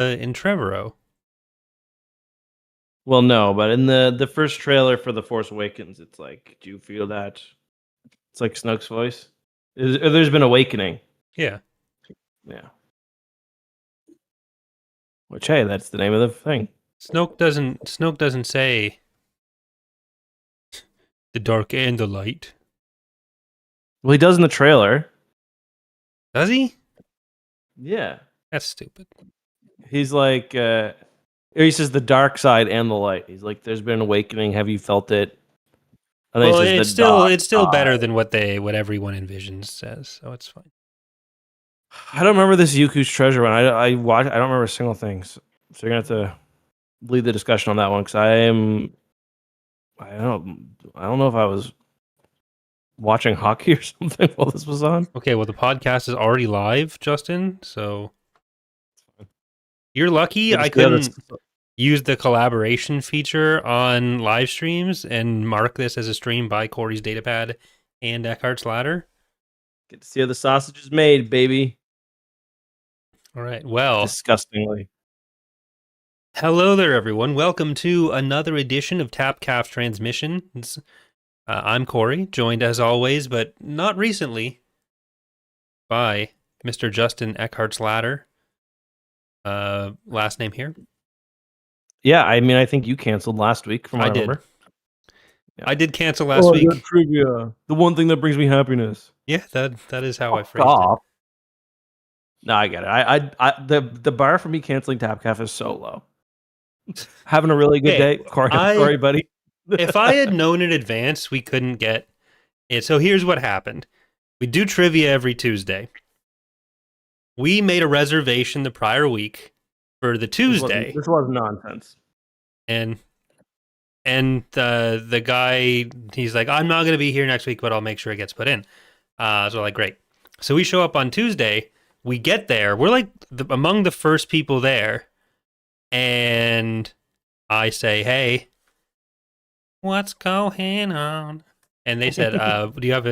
in Trevorrow. Well, no, but in the first trailer for The Force Awakens, it's like, do you feel that? It's like Snoke's voice. There's been awakening. Yeah. Yeah. Which, hey, that's the name of the thing. Snoke doesn't say the dark and the light. Well, he does in the trailer. Does he? Yeah. That's stupid. He's like, he says the dark side and the light. He's like, there's been an awakening. Have you felt it? And then Well, he says it's still better than what everyone envisions says, so it's fine. I don't remember this Yuku's treasure one. I don't remember a single thing. So you're gonna have to lead the discussion on that one because I don't know if I was watching hockey or something while this was on. Okay, well the podcast is already live, Justin. So you're lucky I couldn't use the collaboration feature on live streams and mark this as a stream by Corey's datapad and Eckhartsladder. Get to see how the sausage is made, baby. All right, well. Disgustingly. Hello there, everyone. Welcome to another edition of Tapcaf Transmissions. I'm Corey, joined as always, but not recently, by Mr. Justin Eckhartsladder. Last name here? Yeah, I mean, I think you canceled last week from what I remember. Yeah. I did cancel last week. Trivia. The one thing that brings me happiness. Yeah, that is how I phrased it. No, I get it. The bar for me canceling Tapcaf is so low. Having a really good day. Corey, buddy. If I had known in advance we couldn't get it. So here's what happened. We do trivia every Tuesday. We made a reservation the prior week for the Tuesday. This was nonsense. And the guy, he's like, I'm not going to be here next week, but I'll make sure it gets put in. So we're like, great. So we show up on Tuesday. We get there. We're like among the first people there. And I say, hey, what's going on? And they said, do you have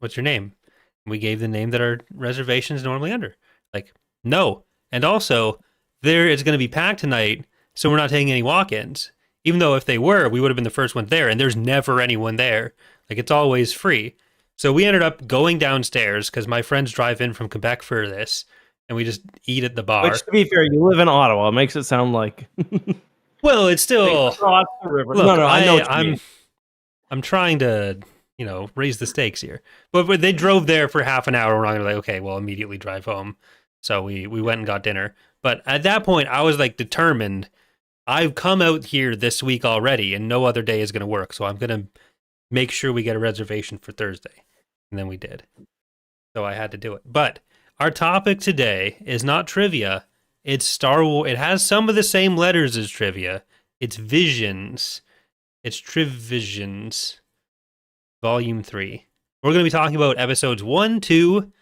what's your name? And we gave the name that our reservation is normally under. Like, no. And also, it's going to be packed tonight, so we're not taking any walk-ins. Even though if they were, we would have been the first one there, and there's never anyone there. Like, it's always free. So we ended up going downstairs, because my friends drive in from Quebec for this, and we just eat at the bar. Which, to be fair, you live in Ottawa. It makes it sound like... Well, it's still... Across the river. Look, I know what you mean. I'm trying to, raise the stakes here. But they drove there for half an hour, and we're not going to be like, okay, well, immediately drive home. So we went and got dinner. But at that point, I was like determined. I've come out here this week already, and no other day is going to work. So I'm going to make sure we get a reservation for Thursday. And then we did. So I had to do it. But our topic today is not trivia. It's Star Wars. It has some of the same letters as trivia. It's Visions. It's Trivisions. Volume 3. We're going to be talking about episodes 1, 2,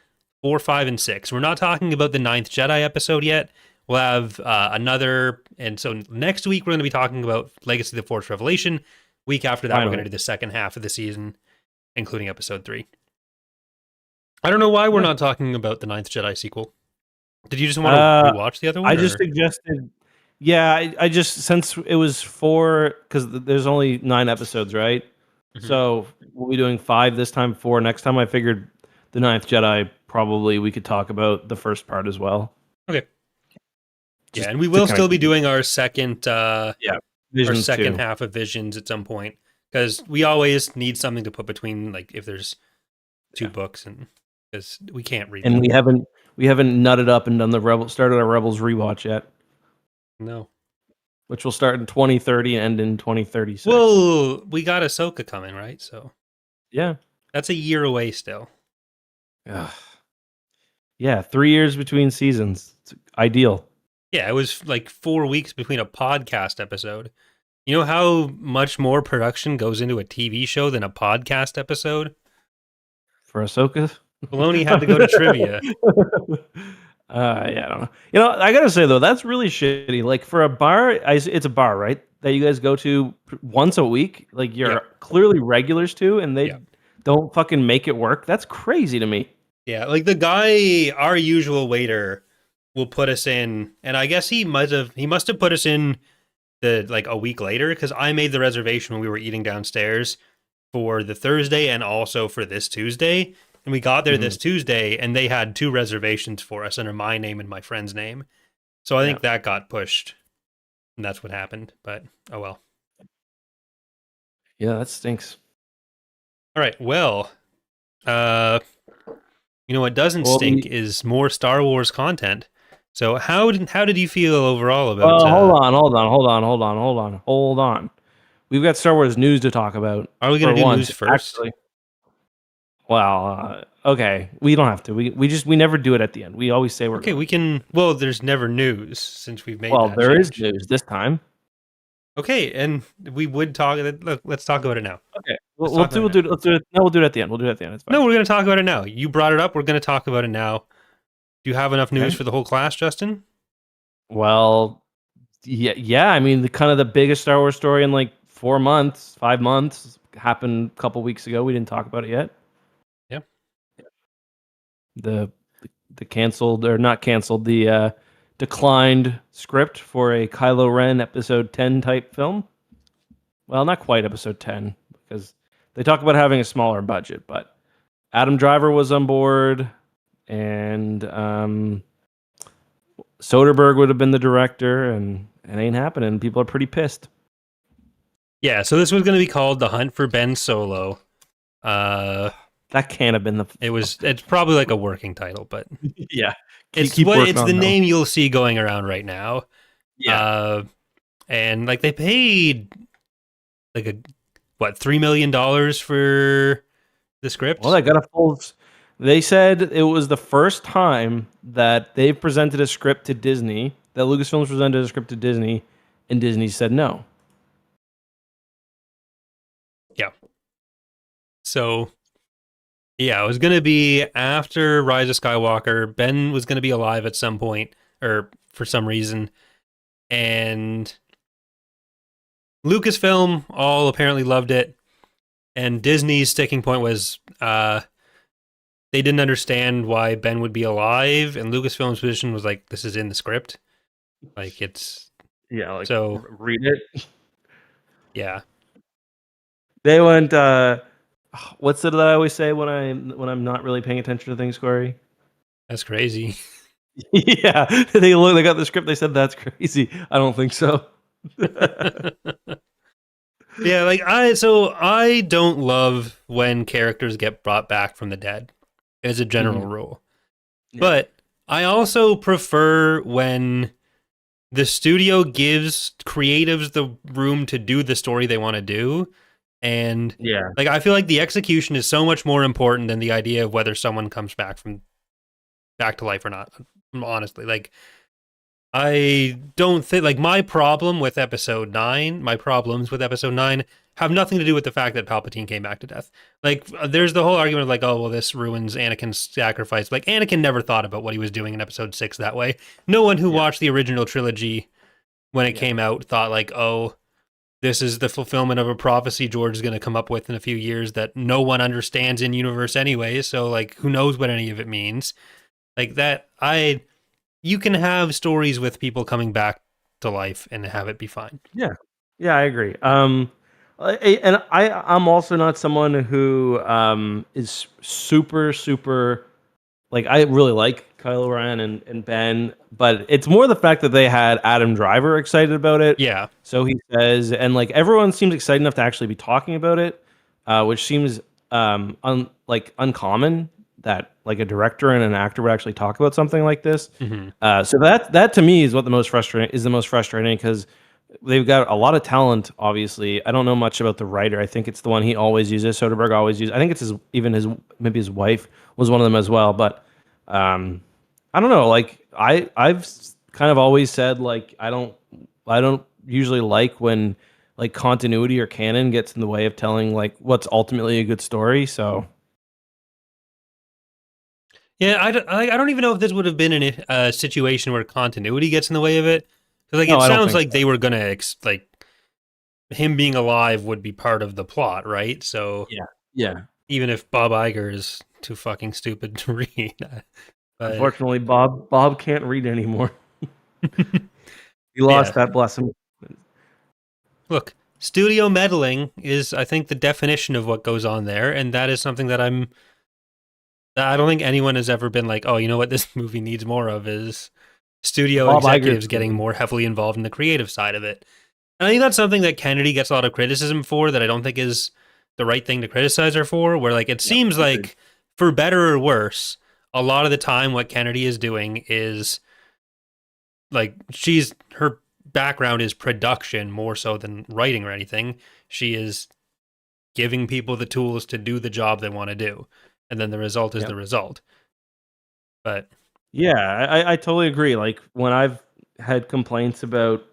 4, 5, and 6. We're not talking about the Ninth Jedi episode yet. We'll have another... And so next week, we're going to be talking about Legacy of the Force Revelation. Week after that, we're going to do the second half of the season, including episode 3. I don't know why we're not talking about the Ninth Jedi sequel. Did you just want to rewatch the other one? I just suggested... Yeah, I just... Since it was 4... Because there's only 9 episodes, right? Mm-hmm. So we'll be doing 5 this time, 4 next time. I figured the Ninth Jedi, probably we could talk about the first part as well. Okay. Yeah, and we will still be doing our second... Visions our second 2. half of Visions at some point. Because we always need something to put between, like, if there's 2 books, and because we can't read and them. we haven't nutted up and done started our Rebels rewatch yet. No. Which will start in 2030 and end in 2036. Well, we got Ahsoka coming, right? So yeah, that's a year away still. Yeah, 3 years between seasons. It's ideal. Yeah, it was like 4 weeks between a podcast episode. You know how much more production goes into a TV show than a podcast episode? For Ahsoka? Filoni had to go to trivia. Yeah, I don't know. You know, I gotta say though, that's really shitty. Like for a bar, it's a bar, right? That you guys go to once a week. Like you're clearly regulars to, and they don't fucking make it work. That's crazy to me. Yeah, like the guy, our usual waiter, will put us in, and I guess he must have put us in the like a week later because I made the reservation when we were eating downstairs for the Thursday and also for this Tuesday. And we got there Hmm. this Tuesday and they had two reservations for us under my name and my friend's name. So I Yeah. think that got pushed and that's what happened. But oh well. Yeah, that stinks. All right. Well, uh, what doesn't Well, stink is more Star Wars content. So how did you feel overall about well, hold on. We've got Star Wars news to talk about are we for gonna do once, news first? actually. Well, okay, we don't have to. We never do it at the end. We always say we're Okay, going we to. can well, there's never news since we've made Well, that there is change. news this time. Okay, and we would talk. Look, let's talk about it now. Okay, Let's talk about it now. let's do it. No, we'll do it at the end. We'll do it at the end. It's fine. No, we're going to talk about it now. You brought it up. We're going to talk about it now. Do you have enough news Okay. for the whole class, Justin? Well, yeah. I mean, the kind of the biggest Star Wars story in like 4 months, 5 months happened a couple weeks ago. We didn't talk about it yet. Yeah. The the canceled or not canceled the declined script for a Kylo Ren episode 10 type film. Well, not quite episode 10 because they talk about having a smaller budget, but Adam Driver was on board and Soderbergh would have been the director, and it ain't happening. People are pretty pissed. Yeah. So this was going to be called The Hunt for Ben Solo. That can't have been the. It's probably like a working title, but Yeah. it's Keep working it's on the that one. name you'll see going around right now. Yeah. And like they paid like $3 million for the script. Well, they got a full. They said it was the first time that they've presented a script to Disney, that Lucasfilms presented a script to Disney, and Disney said no. Yeah. So yeah, it was going to be after Rise of Skywalker. Ben was going to be alive at some point, or for some reason. And Lucasfilm all apparently loved it. And Disney's sticking point was they didn't understand why Ben would be alive. And Lucasfilm's position was like, this is in the script. Like, it's. Yeah, like So, read it. yeah. They went. What's it that I always say when I'm not really paying attention to things, Corey? That's crazy. Yeah, they got the script. They said that's crazy. I don't think so. Yeah, like I don't love when characters get brought back from the dead as a general Mhm. rule. Yeah. But I also prefer when the studio gives creatives the room to do the story they want to do. And Yeah. like I feel like the execution is so much more important than the idea of whether someone comes back to life or not. Honestly, like I don't think like my problems with episode 9 have nothing to do with the fact that Palpatine came back to death. Like there's the whole argument of like, oh well, this ruins Anakin's sacrifice. Like Anakin never thought about what he was doing in episode 6 that way. No one who watched the original trilogy when it came out thought like, oh, this is the fulfillment of a prophecy George is going to come up with in a few years that no one understands in universe anyway. So like, who knows what any of it means? Like that, you can have stories with people coming back to life and have it be fine. Yeah. Yeah, I agree. I'm also not someone who is super like I really like Kylo Ren and Ben, but it's more the fact that they had Adam Driver excited about it. Yeah. So he says, and like everyone seems excited enough to actually be talking about it, which seems uncommon that like a director and an actor would actually talk about something like this. Mm-hmm. So that to me is what the most frustrating because they've got a lot of talent. Obviously, I don't know much about the writer. I think it's the one he always uses. Soderbergh always uses. I think it's maybe his wife was one of them as well. But I don't know. Like I've kind of always said like I don't usually like when like continuity or canon gets in the way of telling like what's ultimately a good story. So Yeah, I don't even know if this would have been in a situation where continuity gets in the way of it. 'Cause, like no, it I don't sounds think like so. they were gonna like him being alive would be part of the plot, right? So Yeah, yeah. even if Bob Iger is too fucking stupid to read, But Unfortunately, Bob can't read anymore. He lost yeah, that blessing. look, studio meddling is, I think, the definition of what goes on there, and that is something that I don't think anyone has ever been like, oh, you know what, this movie needs more of is studio Bob Iger's executives getting more heavily involved in the creative side of it. And I think that's something that Kennedy gets a lot of criticism for that I don't think is the right thing to criticize her for, where like it Yep, seems agreed. like for better or worse, a lot of the time what Kennedy is doing is like her background is production more so than writing or anything. She is giving people the tools to do the job they want to do. And then the result is Yep. the result. But Yeah, I totally agree. Like when I've had complaints about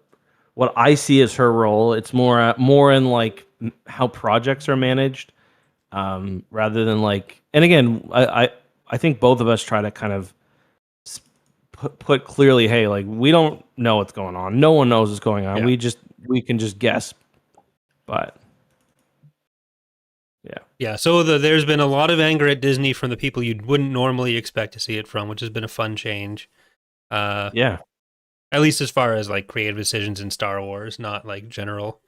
what I see as her role, it's more in like how projects are managed, rather than like. And again, I think both of us try to kind of put clearly, hey, like we don't know what's going on. No one knows what's going on. yeah. We can just guess. But yeah, Yeah, so there's been a lot of anger at Disney from the people you wouldn't normally expect to see it from, which has been a fun change. Uh, yeah, at least as far as like creative decisions in Star Wars, not like general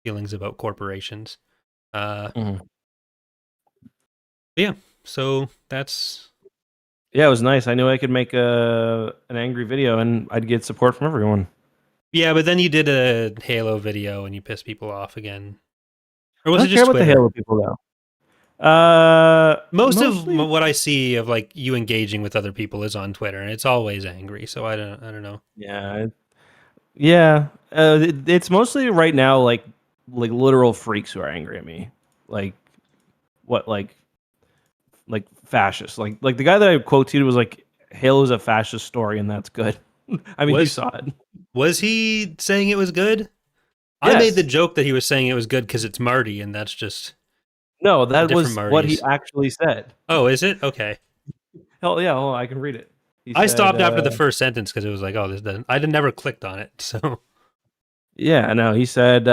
feelings about corporations. mhm. Yeah, so that's Yeah. It was nice. I knew I could make an angry video and I'd get support from everyone. yeah. But then you did a Halo video and you pissed people off again, or I was it don't care just about the Twitter? Halo people though. Most of Mostly, what I see of like you engaging with other people is on Twitter, and it's always angry. So I don't know. yeah, yeah. It's mostly right now like literal freaks who are angry at me. Like what like fascists. Like the guy that I quoted was like Halo's a fascist story and that's good. I mean, you Was saw it. was he saying it was good? I made the Yes. joke that he was saying it was good because it's Marty, and that's just No, that different was what he Martys. actually said. Oh, is it? Okay. Hell yeah, hold on, I can read it. He I said, stopped after the first sentence because it was like, oh, this doesn't. I did never clicked on it. So, yeah, no, he said,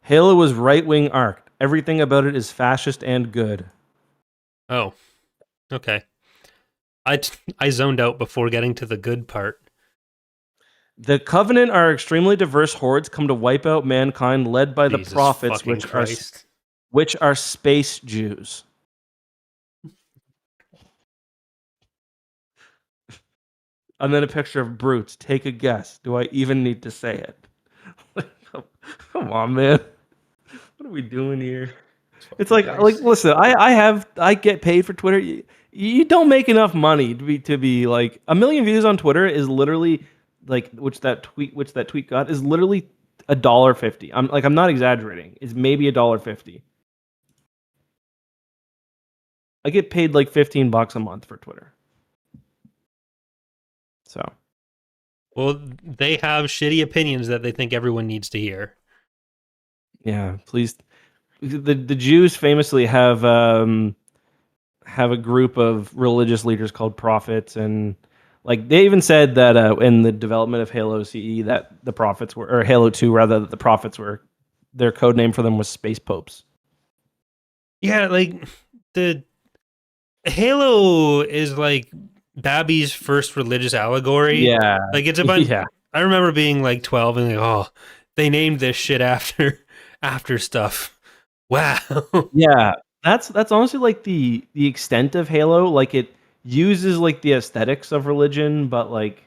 Halo was right wing art. Everything about it is fascist and good. oh, okay. I zoned out before getting to the good part. The Covenant are extremely diverse hordes come to wipe out mankind, led by the Jesus prophets, fucking Christ. which are space Jews. And then a picture of brutes. Take a guess. Do I even need to say it? Come on, man. What are we doing here? It's like listen, I get paid for Twitter. You don't make enough money to be like 1 million views on Twitter is literally like which that tweet got is literally $1.50. I'm not exaggerating. It's maybe $1.50. I get paid like $15 a month for Twitter. So Well, they have shitty opinions that they think everyone needs to hear. yeah, please. The Jews famously have a group of religious leaders called prophets, and like they even said that in the development of Halo CE that the prophets were, or Halo 2 rather, that the prophets were, their code name for them was space popes. Yeah, like the Halo is like Babby's first religious allegory. Yeah, Like it's a bunch. yeah, I remember being like 12 and like, oh, they named this shit after after stuff. Wow. yeah. That's honestly like the extent of Halo. Like it uses like the aesthetics of religion, but like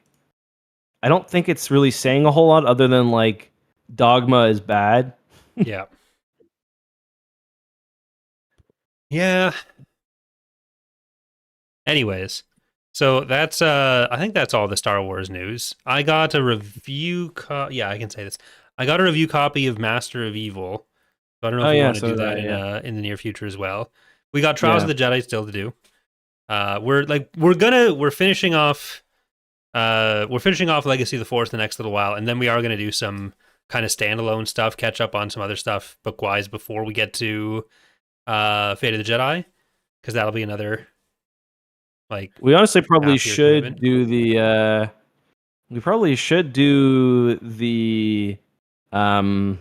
I don't think it's really saying a whole lot other than like dogma is bad. Yeah. Yeah. Anyways, so that's I think that's all the Star Wars news. I got a yeah, I can say this. I got a review copy of Master of Evil. So I don't know Oh if we yeah, want to so do did I. that Yeah, in the near future as well. We got Trials yeah. of the Jedi still to do. We're finishing off Legacy of the Force the next little while, and then we are gonna do some kind of standalone stuff, catch up on some other stuff book wise before we get to Fate of the Jedi, because that'll be another like We honestly probably half year should commitment. do the we probably should do um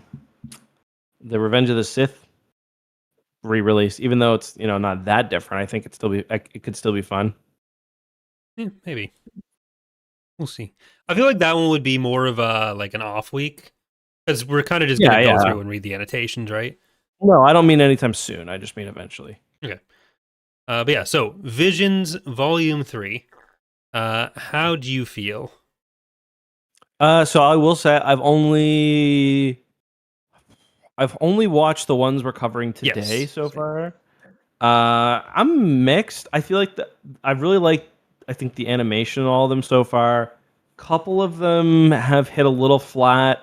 the Revenge of the Sith re-release, even though it's not that different. I think it could still be fun. Maybe we'll see. I feel like that one would be more of a like an off week because we're kind of just gonna Yeah, go yeah. through and read the annotations, right? No, I don't mean anytime soon. I just mean eventually. Okay. But yeah, so Visions Volume 3. How do you feel? So I will say I've only watched the ones we're covering today Yes. so Same. far. I'm mixed. I feel like I really like. I think the animation in all of them so far. Couple of them have hit a little flat.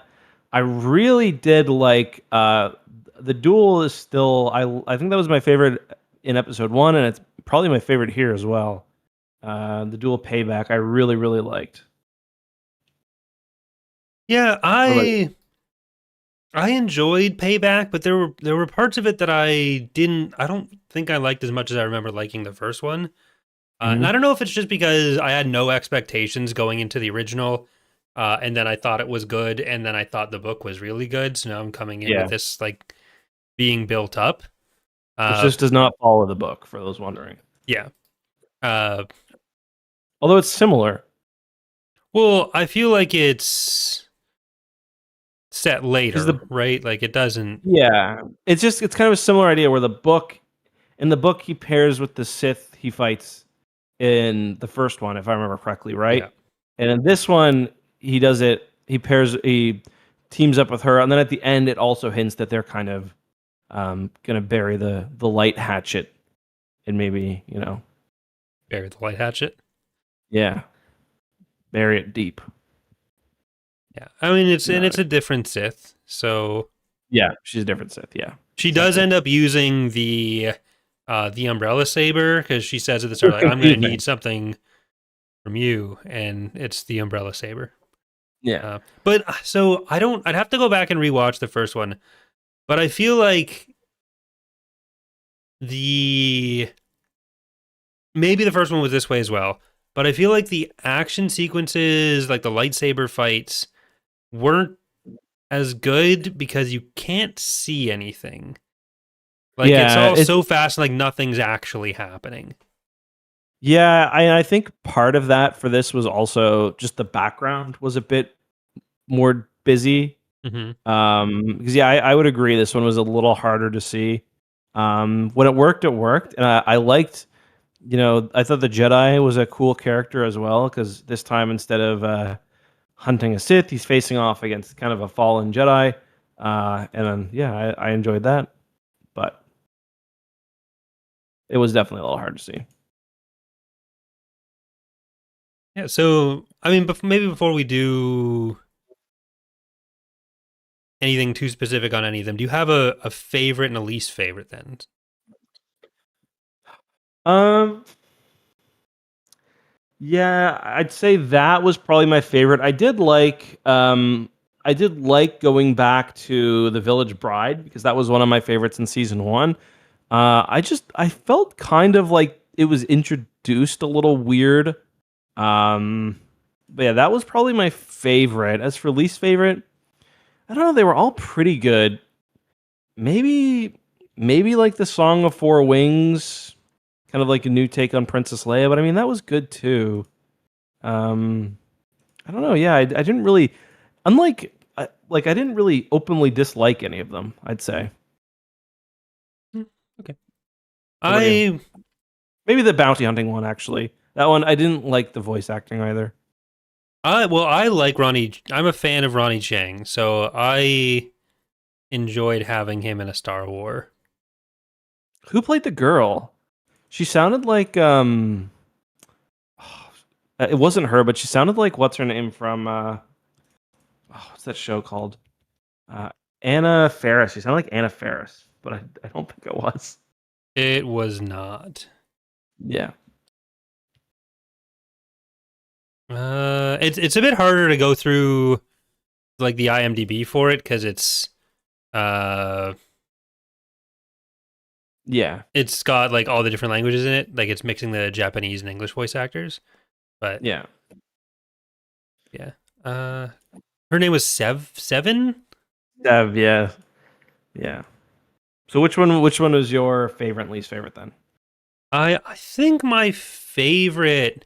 I really did like the duel is still. I think that was my favorite in episode one, and it's probably my favorite here as well. The duel payback I really liked. Yeah, What about you? I enjoyed Payback, but there were parts of it that I don't think I liked as much as I remember liking the first one. And I Hmm. don't know if it's just because I had no expectations going into the original, and then I thought it was good, and then I thought the book was really good. So now I'm coming in with Yeah, this like being built up. which Uh, just does not follow the book for those wondering. yeah. Uh, Although it's similar. well, I feel like it's set Because the later, right? Like it doesn't. Yeah, it's kind of a similar idea where the book he pairs with the Sith he fights in the first one, if I remember correctly, right? Yeah, And in this one, he teams up with her, and then at the end, it also hints that they're kind of gonna bury the light hatchet and maybe bury the light hatchet. yeah, bury it deep. Yeah, I mean You know what I it's a mean? different Sith, so Yeah, she's a different Sith. Yeah, she does exactly. end up using the umbrella saber because she says at the It start was like I'm gonna confusing. need something from you, and it's the umbrella saber. Yeah, But so I don't. I'd have to go back and rewatch the first one, but I feel like the maybe the first one was this way as well. But I feel like the action sequences, like the lightsaber fights, weren't as good because you can't see anything. Like it's yeah. all so fast, like nothing's actually happening. Yeah, I think part of that for this was also just the background was a bit more busy. Hmm. Because yeah, I would agree this one was a little harder to see. When it worked, and I liked. I thought the Jedi was a cool character as well because this time instead of hunting a Sith, he's facing off against kind of a fallen Jedi. And then yeah, I enjoyed that, but it was definitely a little hard to see. Yeah. So I mean, maybe before we do anything too specific on any of them, do you have a favorite and a least favorite then? Um, Yeah, I'd say that was probably my favorite. I did like going back to The Village Bride because that was one of my favorites in season 1. I felt kind of like it was introduced a little weird. But yeah, that was probably my favorite. As for least favorite, I don't know, they were all pretty good. Maybe like the Song of Four Wings, kind of like a new take on Princess Leia, but I mean that was good too. Um, I don't know. Yeah, I didn't really, unlike, I didn't really openly dislike any of them. I'd say. Hmm, okay. What about you? I Maybe the bounty hunting one actually. That one I didn't like the voice acting either. I like Ronnie. I'm a fan of Ronnie Chang, so I enjoyed having him in a Star War. Who played the girl? She sounded like it wasn't her, but she sounded like what's her name from what's that show called? Uh, Anna Faris. She sounded like Anna Faris, but I don't think it was. It was not. Yeah. It's a bit harder to go through like the IMDb for it because uh Yeah. it's got like all the different languages in it. Like it's mixing the Japanese and English voice actors. But Yeah. yeah, her name was Seven. Yeah. Yeah. So which one was your favorite and least favorite then? I think my favorite.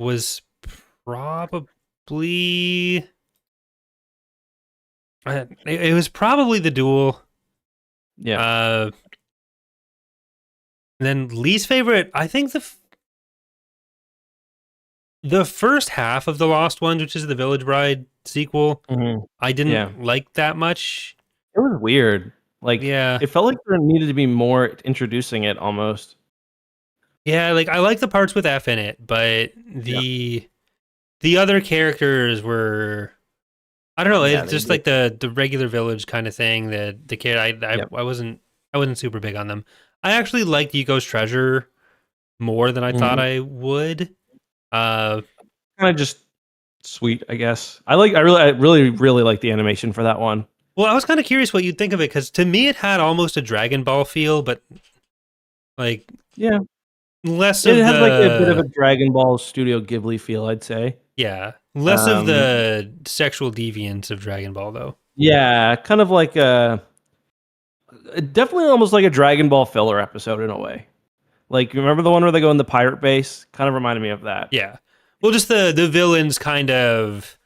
was probably it was probably the duel. Yeah. And then least favorite, I think the first half of the Lost Ones, which is the Village Bride sequel, Mhm. I Yeah. didn't like that much. It was weird. Like Yeah. it felt like there needed to be more introducing it almost. Yeah, like I like the parts with F in it, but Yeah. the other characters were I don't know, Yeah, it's they just did. like the regular village kind of thing that the kid Yep. I wasn't super big on them. I actually liked Yuko's treasure more than I thought Mhm. I would. Uh Kind of just sweet, I guess. I really like the animation for that one. well, I was kind of curious what you'd think of it cuz to me it had almost a Dragon Ball feel, but like Yeah. less It of had like a bit of a the Dragon Ball Studio Ghibli feel, I'd say. yeah, less of Um, the sexual deviance of Dragon Ball though. yeah, kind of like a definitely almost like a Dragon Ball filler episode in a way. Like, remember the one where they go in the pirate base? Kind of reminded me of that. Yeah. Well, just the villains kind of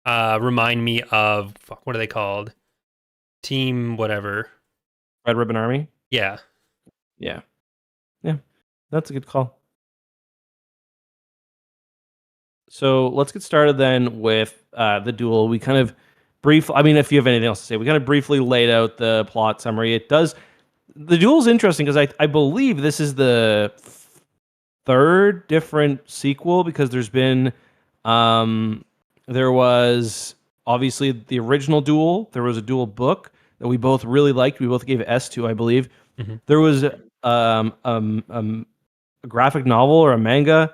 remind me of fuck, what are they called? Team whatever. Red Ribbon Army. Yeah. Yeah, yeah, that's a good call. So let's get started then with the duel. We kind of I mean, if you have anything else to say, we kind of briefly laid out the plot summary. It does. The duel is interesting because I believe this is the third different sequel because um there was obviously the original duel. There was a duel book that we both really liked. We both gave S to, I believe. Hmm. There was a graphic novel or a manga,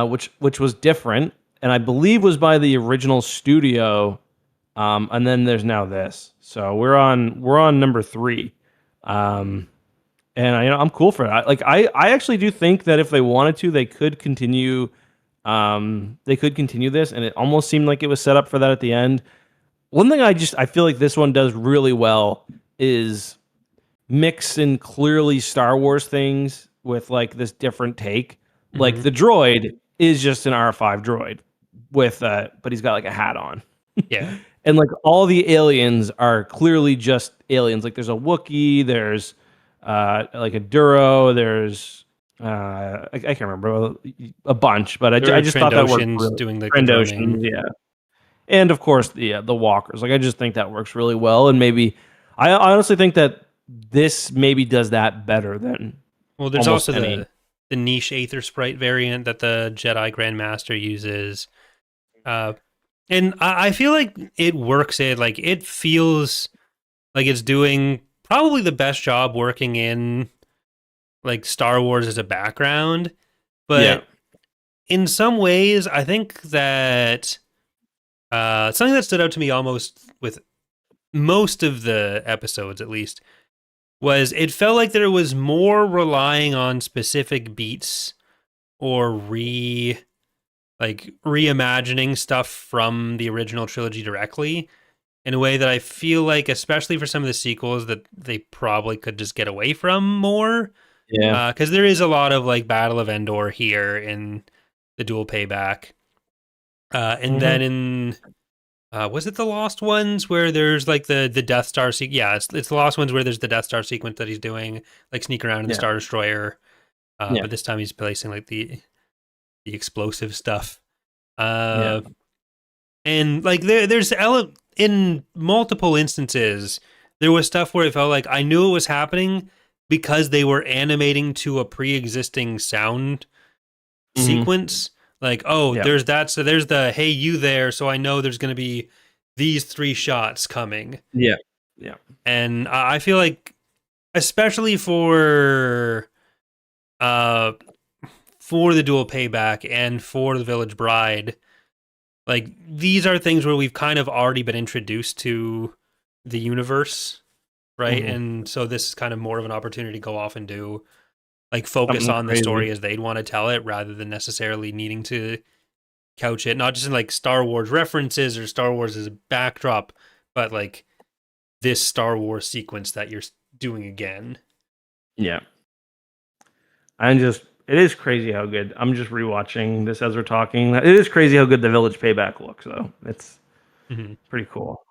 which was different, and I believe was by the original studio. And then there's now this. So we're on number three. Um, and I'm cool for that. Like I actually do think that if they wanted to, they could continue. They could continue this, and it almost seemed like it was set up for that at the end. One thing I feel like this one does really well is mix in clearly Star Wars things with like this different take. Like Hmm. the droid is just an R5 droid with but he's got like a hat on. Yeah. And like all the aliens are clearly just aliens. Like there's a Wookiee, there's like a Duro, there's I can't remember a bunch, but There I are just thought that worked Trandoshans really. doing like the Trandoshans, drumming. yeah, and of course the walkers. Like I just think that works really well, and maybe I honestly think that this maybe does that better than Well, there's almost also any. the niche Aether Sprite variant that the Jedi Grandmaster uses. Uh and I feel like it works it feels like it's doing probably the best job working in like Star Wars as a background. Yeah. But in some ways, I think that something that stood out to me almost with most of the episodes, at least, was it felt like there was more relying on specific beats or reimagining stuff from the original trilogy directly in a way that I feel like, especially for some of the sequels, that they probably could just get away from more. Yeah. Because there is a lot of like Battle of Endor here in the Dual Payback, and Hmm. then in was it the Lost Ones where there's like the Death Star? Yeah, it's the Lost Ones where there's the Death Star sequence that he's doing, like sneak around in the Yeah. Star Destroyer. Yeah. But this time he's placing like the explosive stuff. Yeah. Uh, and like in multiple instances there was stuff where it felt like I knew it was happening because they were animating to a pre-existing sound Hmm. sequence. Like, oh, Yeah. there's that. So there's the hey you there. So I know there's going to be these three shots coming. Yeah. Yeah. And I feel like, especially uh for the Dual Payback and for the Village Bride, like these are things where we've kind of already been introduced to the universe, right? Hmm. And so this is kind of more of an opportunity to go off and do like focus Something on the crazy. story as they'd want to tell it rather than necessarily needing to couch it not just in like Star Wars references or Star Wars as a backdrop, but like this Star Wars sequence that you're doing again. Yeah. And just It is crazy how good. I'm just rewatching this as we're talking. It is crazy how good the Village Payback looks, though. It's Hmm. pretty cool.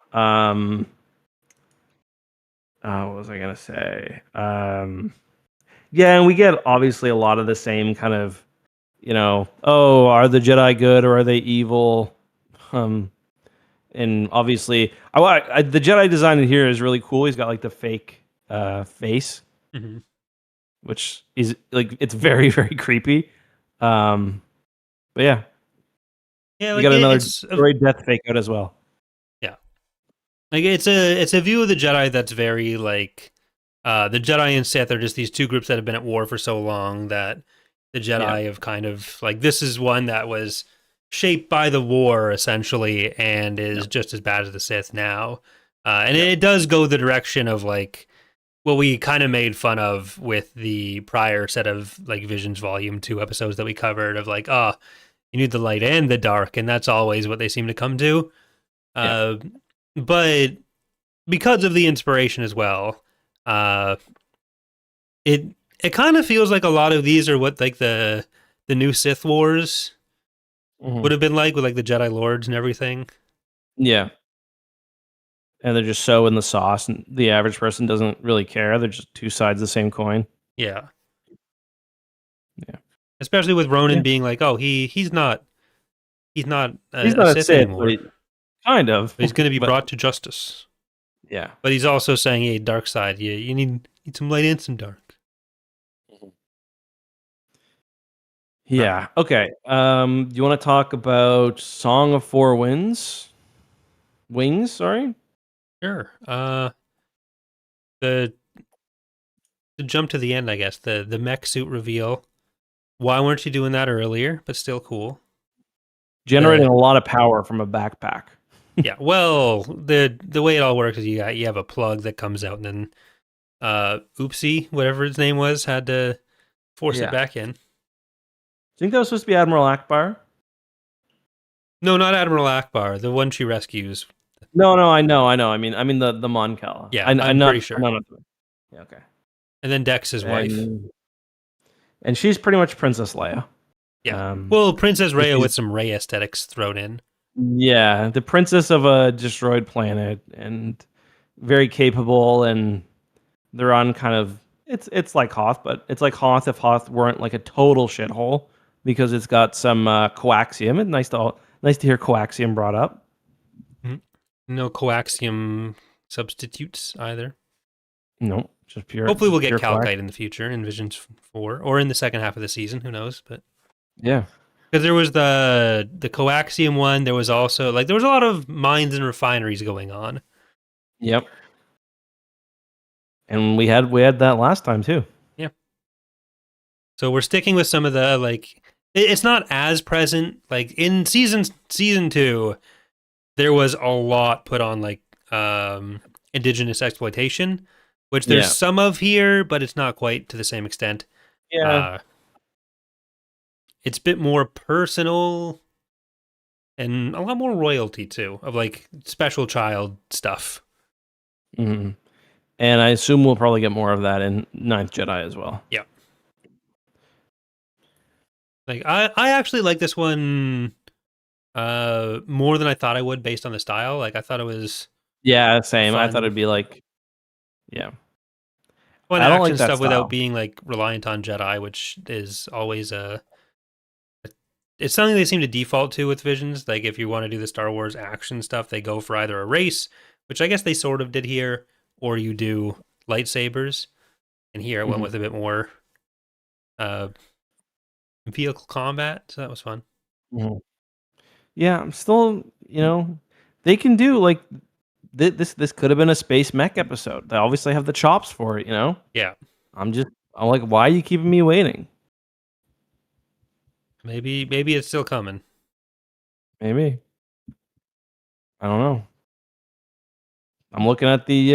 What was I gonna say? Yeah, and we get obviously a lot of the same kind of, oh, are the Jedi good or are they evil? Um, and obviously, the Jedi design in here is really cool. He's got like the fake face, Hmm. which is like it's very very creepy. Um, but yeah, Yeah, we like got another it's droid death fake out as well. yeah, like it's a view of the Jedi that's very like the Jedi and Sith are just these two groups that have been at war for so long that the Yeah, Jedi have kind of like this is one that was shaped by the war essentially and is yep, just as bad as the Sith now. And yep, it does go the direction of like what we kind of made fun of with the prior set of like Visions Volume 2 episodes that we covered of like, oh, you need the light and the dark, and that's always what they seem to come to. yeah. Uh, but because of the inspiration as well, uh, it it kind of feels like a lot of these are what like the new Sith Wars Hmm. would have been like with like the Jedi Lords and everything. Yeah. And they're just so in the sauce, and the average person doesn't really care. They're just two sides of the same coin. Yeah, Yeah, especially with yeah. Ronin being like, oh, he's not He's a not a Sith Sith, but anymore, kind of. but he's going to be But brought to justice. yeah, But he's also saying, hey, dark side, you need some light and some dark. yeah. Okay. Do you want to talk about Song of Four Winds? Wings, sorry. Sure. The to jump to the end, I guess the mech suit reveal. Why weren't you doing that earlier? But still cool. Generating The a lot of power from a backpack. Yeah, well, the way it all works is you have a plug that comes out, and then Oopsie, whatever his name was, had to force it Yeah. back in. Think that was supposed to be Admiral Akbar? No, not Admiral Akbar, the one she rescues. No, no, I know. I mean the Moncal. Yeah, I I'm not. pretty sure. No, no. Yeah, okay. And then Dex's wife. And she's pretty much Princess Leia. Yeah. Um, Well, Princess Rhea she's with some Rey aesthetics thrown in. Yeah, the princess of a destroyed planet and very capable, and they're on kind of it's like Hoth, but it's like Hoth if Hoth weren't like a total shithole because it's got some coaxium. And nice to hear coaxium brought up. Mhm. No coaxium substitutes either. No, Hopefully, we'll just get pure coax. Calcite in the future in Visions 4 or in the second half of the season. Who knows? But Yeah. because there was the coaxium one, there was also like there was a lot of mines and refineries going on. Yep. And we had that last time too. Yeah. So we're sticking with some of the like it's not as present like in season 2 there was a lot put on like indigenous exploitation, which there's Yeah. some of here, but it's not quite to the same extent. Yeah. Uh, it's a bit more personal and a lot more royalty too, of like special child stuff. Mhm. And I assume we'll probably get more of that in Ninth Jedi as well. Yeah. Like I actually like this one more than I thought I would based on the style. Like I thought it was Yeah, same. I thought fun it'd be like, yeah. fun I don't like action that stuff without style. being like reliant on Jedi, which is always a it's something they seem to default to with Visions. Like if you want to do the Star Wars action stuff, they go for either a race, which I guess they sort of did here, or you do lightsabers. And here I went Mhm. with a bit more uh, vehicle combat, so that was fun. Mhm. Yeah, I'm still, they can do like this could have been a space mech episode. They obviously have the chops for it. Yeah, I'm like, why are you keeping me waiting? maybe it's still coming. Maybe. I don't know. I'm looking at the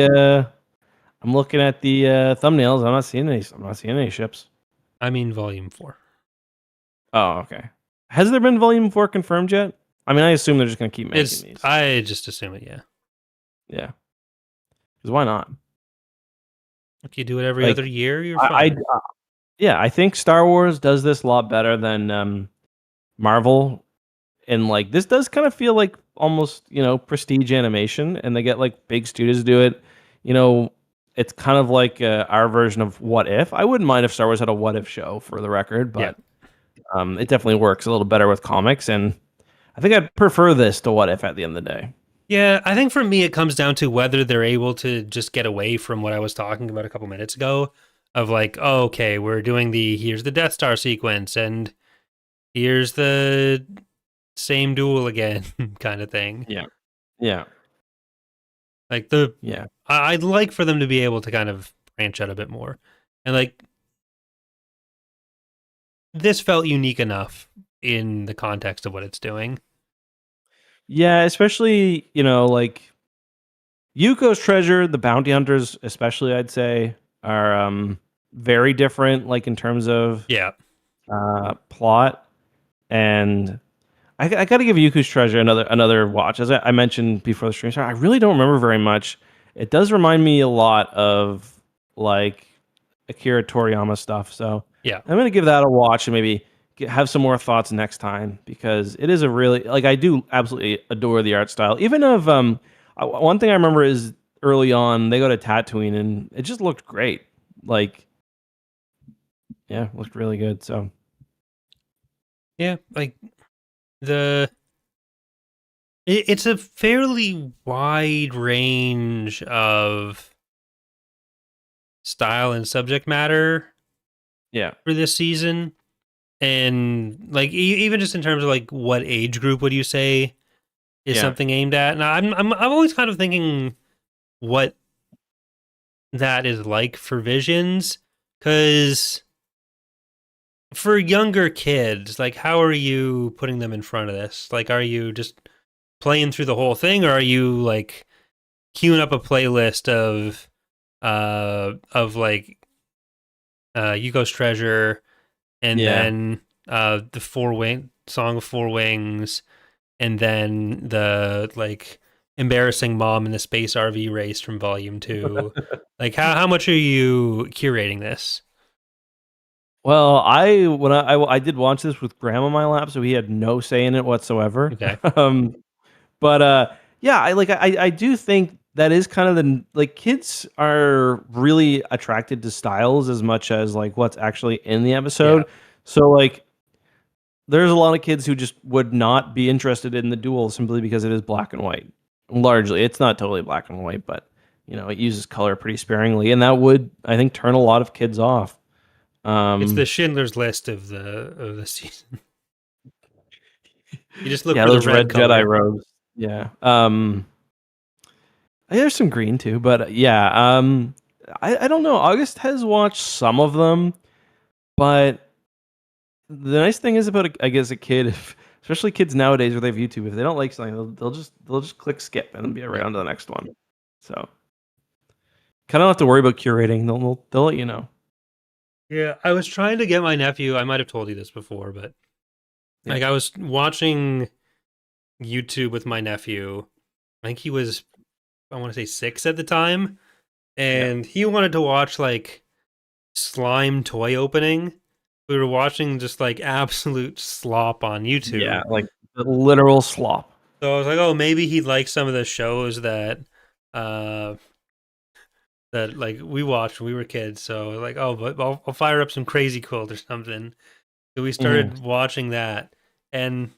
thumbnails. I'm not seeing any ships. I mean, Volume 4. Oh, okay. Has there been volume 4 confirmed yet? I mean, I assume they're just going to keep making It's these. I just assume it. Yeah, Yeah. Cuz why not? if you do it every Like other year, you're I fine. Yeah, I think Star Wars does this a lot better than Marvel, and like this does kind of feel like almost prestige animation, and they get like big studios to do it. You know, it's kind of like our version of What If. I wouldn't mind if Star Wars had a What If show, for the record, Yeah. but it definitely works a little better with comics, and I think I'd prefer this to What If at the end of the day. Yeah, I think for me it comes down to whether they're able to just get away from what I was talking about a couple minutes ago of like, oh, okay, we're doing the here's the Death Star sequence and here's the same duel again kind of thing. Yeah, yeah, Like yeah. I'd like for them to be able to kind of branch out a bit more. And like this felt unique enough in the context of what it's doing. Yeah, especially, like Yuko's treasure, the bounty hunters, especially, I'd say, are very different, like in terms of Yeah. plot. And I got to give Yuko's treasure another watch. As I mentioned before the stream started, I really don't remember very much. It does remind me a lot of like Akira Toriyama stuff. So Yeah. I'm gonna give that a watch and maybe have some more thoughts next time, because it is a really, like, I do absolutely adore the art style. Even of one thing I remember is early on they go to Tatooine and it just looked great. Like, yeah, it looked really good. So Yeah, like it's a fairly wide range of style and subject matter yeah, for this season. And like even just in terms of like what age group would you say is yeah, something aimed at? And I'm always kind of thinking what that is like for Visions, because for younger kids, like how are you putting them in front of this? Like, are you just playing through the whole thing, or are you like queuing up a playlist of like Yuko's Treasure and yeah. then the Four Wing Song of Four Wings and then the like embarrassing mom in the space RV race from volume 2? Like how much are you curating this? Well, I did watch this with Graham on my lap, so he had no say in it whatsoever. Okay. um, But yeah, I do think that is kind of the, like, kids are really attracted to styles as much as like what's actually in the Yeah. episode. So like there's a lot of kids who just would not be interested in the duel simply because it is black and white. Largely, it's not totally black and white, but it uses color pretty sparingly, and that would, I think, turn a lot of kids off. It's the Um, Schindler's List of the season. You just look yeah, for the those red red Jedi color. robes. Yeah. There's some green too, but yeah, I don't know. August has watched some of them, but the nice thing is about, I guess, a kid, especially kids nowadays where they have YouTube, if they don't like something, they'll just click skip and be right Yeah. on to the next one. So kind of don't have to worry about curating. They'll let you know. Yeah, I was trying to get my nephew. I might have told you this before, but Yeah. like I was watching YouTube with my nephew. I think he was, I want to say 6 at the time, Yeah. and he wanted to watch like slime toy opening. We were watching just like absolute slop on YouTube. Yeah, like the literal slop. So I was like, oh, maybe he'd like some of the shows that uh that like we watched when we were kids. So like, oh, but I'll fire up some Crazy Quilt or something. So we Mhm. started watching that, and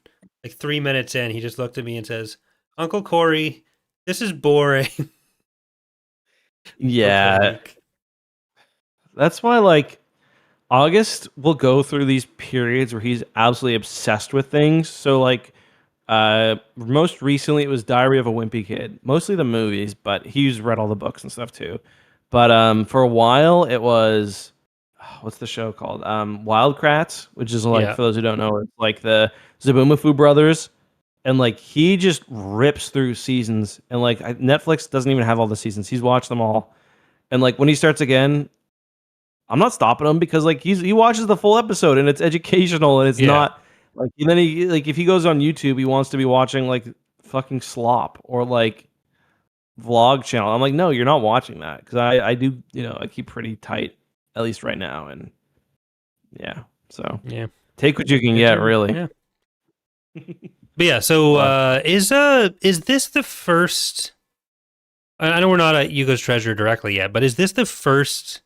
like 3 minutes in, he just looked at me and says, "Uncle Corey, this is boring." I was Yeah, like, that's why, like, August will go through these periods where he's absolutely obsessed with things. So like most recently it was Diary of a Wimpy Kid. Mostly the movies, but he's read all the books and stuff too. But for a while it was what's the show called? Wildcrats, which is, like, yeah, for those who don't know, it's like the Zabumafu brothers. And like he just rips through seasons, and like Netflix doesn't even have all the seasons. He's watched them all. And like when he starts again, I'm not stopping him, because like he watches the full episode and it's educational, and it's yeah, not like, and then he, like, if he goes on YouTube, he wants to be watching like fucking slop or like vlog channel. I'm like, no, you're not watching that, because I do, I keep pretty tight, at least right now. And Yeah. So Yeah. take what you can Good get, turn. really. Yeah. But yeah, so is this the first? I know we're not at Yugo's Treasure directly yet, but is this the first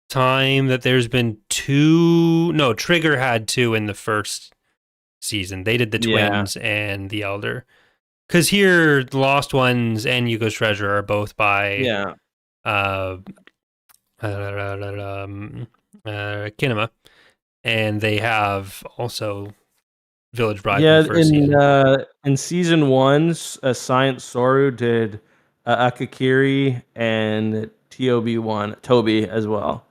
time that there's been two? No, Trigger had two in the first season. They did the Yeah. twins and the Elder. Because here, the Lost Ones and Yugo's Treasure are both by Yeah. uh, Kinema, and they have also Village Bride from the Yeah, first season. in season 1, Science Soru did Akakiri and Toby as well.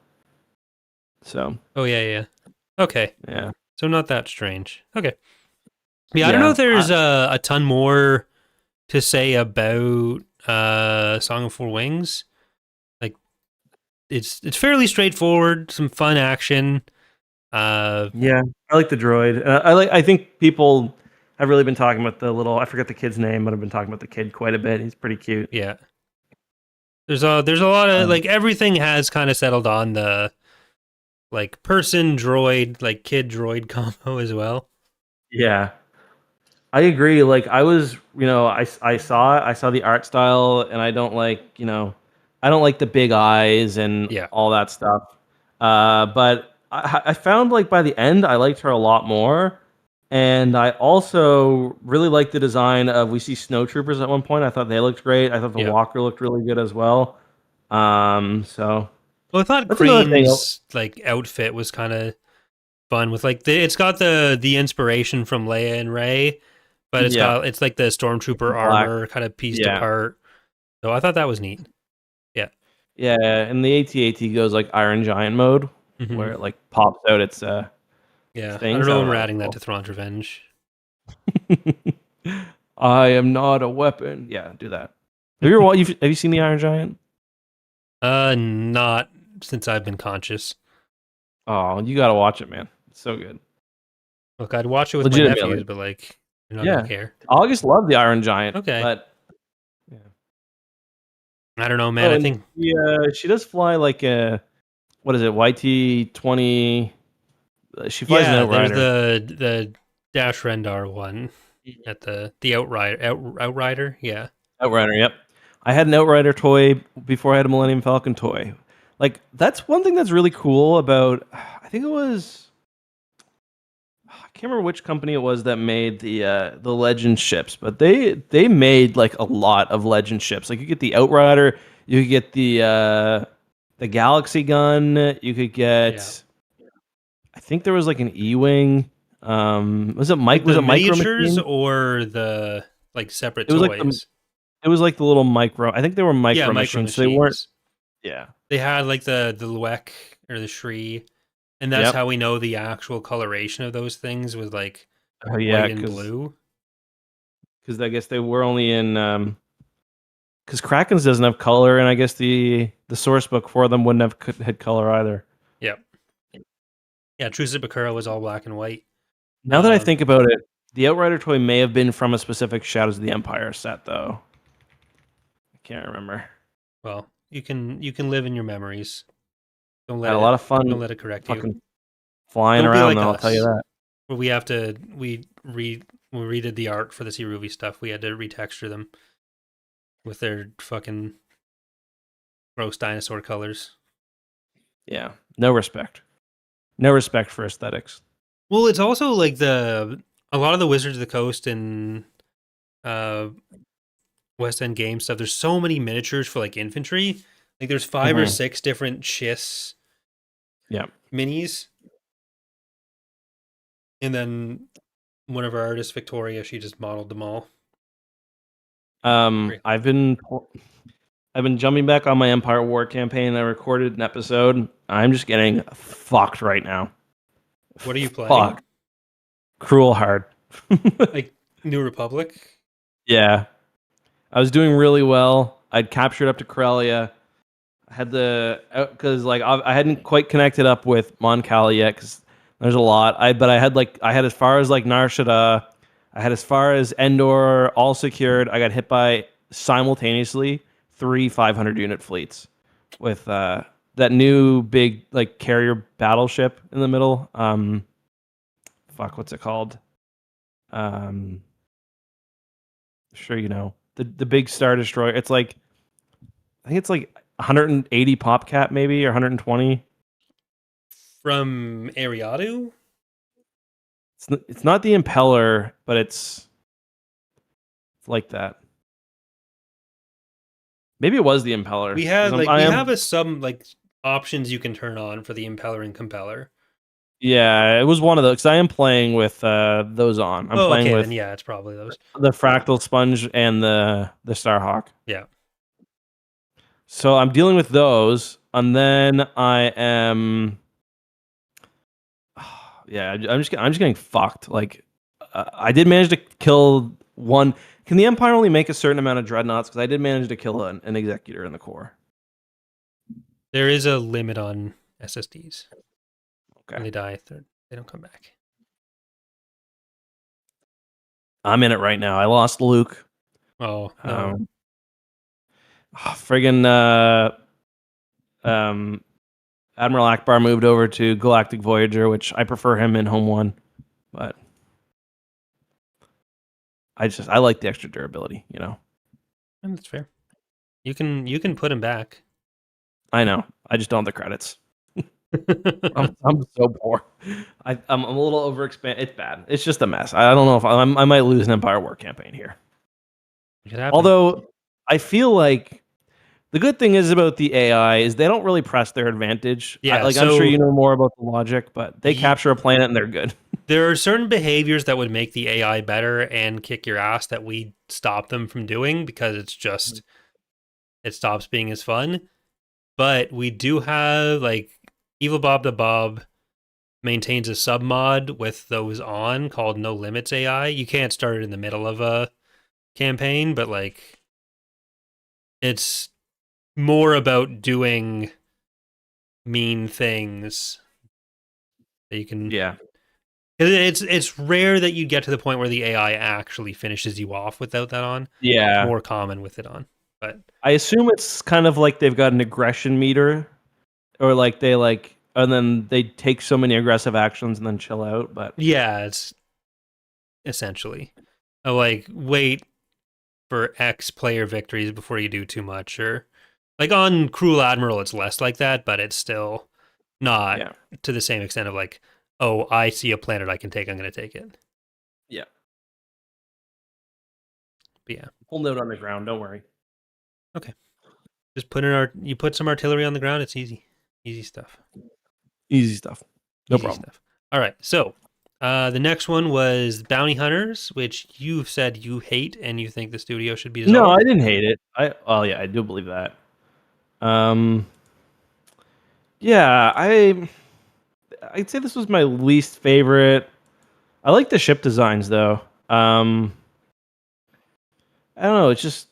So, Oh yeah. Okay, yeah. so not that strange. Okay, yeah, I don't know Yeah. if there's a ton more to say about Song of Four Wings. Like it's fairly straightforward, some fun action. Yeah, I like the droid. I think people have really been talking about the little. I forget the kid's name, but I've been talking about the kid quite a bit. He's pretty cute. Yeah, there's a lot of Um, like everything has kind of settled on the like person droid like kid droid combo as well. yeah, I agree. Like I was, I saw it. I saw the art style, and I don't like, I don't like the big eyes and Yeah. all that stuff. But I found like by the end, I liked her a lot more. And I also really liked the design of. We see snowtroopers at one point. I thought they looked great. I thought the Yeah. walker looked really good as well. So Well, I thought that's another thing. Crane's like outfit was kind of fun with like it's got the inspiration from Leia and Rey, but Yeah, it's like the stormtrooper black. armor kind of pieced Yeah, apart. So I thought that was neat. Yeah. yeah. And the AT-AT goes like Iron Giant mode, Hmm. where it like pops out its Yeah. I don't things. I know thought when we're that adding that was to Thrawn's Revenge. cool. I am not a weapon. Yeah, do that. Have you seen the Iron Giant? Not since I've been conscious. Oh, you gotta watch it, man. It's so good. Look, I'd watch it with my Legitimately. nephews, but like they're not gonna Yeah. care. August loved the Iron Giant, Okay. but yeah. I don't know, man. Oh, I and think she does fly like a what is it? YT-20. She flies an yeah. There's Outrider. the Dash Rendar one at the Outrider. Yeah. Outrider, yep. I had an Outrider toy before I had a Millennium Falcon toy. Like that's one thing that's really cool about. I think it was. I can't remember which company it was that made the Legend ships, but they made like a lot of Legend ships. Like you get the Outrider, you could get the Galaxy gun, you could Yeah. get. I think there was like an E-wing. Was it Mike? Like Was the it Micro miniatures Machine? or the like separate It was like the toys? it was like the little micro. I think they were Yeah, Micro micro Machines. So they weren't. machines. Yeah. They had like the Luek or the Shri, and that's Yep. how we know the actual coloration of those things was like Oh yeah, white and because blue. I guess they were only in because Kraken's doesn't have color, and I guess the source book for them wouldn't have had color either. Yep. Yeah, Truce Bakura was all black and white. Now that I think about it, the Outrider toy may have been from a specific Shadows of the Empire set, though. I can't remember. Well, you can live in your memories. Don't I let had a it lot of fun don't let it correct you. fucking flying Don't be around, like though, I'll tell you us. that. Where we have to when we redid the art for the Ruby stuff, we had to retexture them with their fucking gross dinosaur colors. Yeah. No respect. No respect for aesthetics. Well, it's also like a lot of the Wizards of the Coast and uh, West End game stuff. There's so many miniatures for like infantry. Like there's 5 or Mhm. 6 different Chiss Yeah. minis, and then one of our artists, Victoria, she just modeled them all. Great. I've been jumping back on my Empire War campaign. I recorded an episode. I'm just getting fucked right now. What are you playing? Fuck. Cruel Hard. Like New Republic? Yeah. I was doing really well. I'd captured up to Corellia. I had because like I hadn't quite connected up with Mon Cala yet because there's a lot. I had as far as like Nar Shaddaa. I had as far as Endor all secured. I got hit by simultaneously 3 500 unit fleets with the that new big like carrier battleship in the middle. Fuck, what's it called? Um, sure you know the big Star Destroyer. It's like I think it's like 180 pop cap maybe or 120. From Ariadu? It's not the Impeller, but it's like that. Maybe it was the Impeller. We 'cause have I'm- like I we am- have some like options you can turn on for the impeller and compeller. Yeah, it was one of those. Because I am playing with those on. I'm Oh, playing okay, with then yeah, it's probably those. the Fractal Sponge and the Starhawk. Yeah. So I'm dealing with those, and then I am. Yeah, I'm just getting fucked. Like, I did manage to kill one. Can the Empire only make a certain amount of dreadnoughts? Because I did manage to kill an executor in the core. There is a limit on SSDs. Okay. When they die, they don't come back. I'm in it right now. I lost Luke. Oh, no. Friggin' Admiral Akbar moved over to Galactic Voyager, which I prefer him in Home 1, but I like the extra durability, you know. And that's fair. You can put him back. I know. I just don't have the credits. I'm so poor. I'm a little overexpanded. It's bad. It's just a mess. I don't know if I might lose an Empire War campaign here. Although I feel like the good thing is about the AI is they don't really press their advantage. Yeah, I'm sure you know more about the logic, but they capture a planet and they're good. There are certain behaviors that would make the AI better and kick your ass that we stop them from doing because it's just it stops being as fun. But we do have like Evil Bob the Bob maintains a sub mod with those on called No Limits AI. You can't start it in the middle of a campaign, but like it's more about doing mean things that you can. Yeah. It's rare that you get to the point where the AI actually finishes you off without that on. Yeah. It's more common with it on. But I assume it's kind of like they've got an aggression meter, or like they like, and then they take so many aggressive actions and then chill out. But yeah, it's essentially like wait for X player victories before you do too much, or like on Cruel Admiral, it's less like that, but it's still not to the same extent of like, oh, I see a planet I can take, I'm going to take it. Yeah. But yeah. Pull note on the ground. Don't worry. Okay. Just you put some artillery on the ground. It's easy. Easy stuff. Easy stuff. No easy problem. Stuff. All right. So the next one was Bounty Hunters, which you've said you hate and you think the studio should be dissolved. No, I didn't hate it. I do believe that. Yeah, I'd say this was my least favorite. I like the ship designs though. I don't know. It's just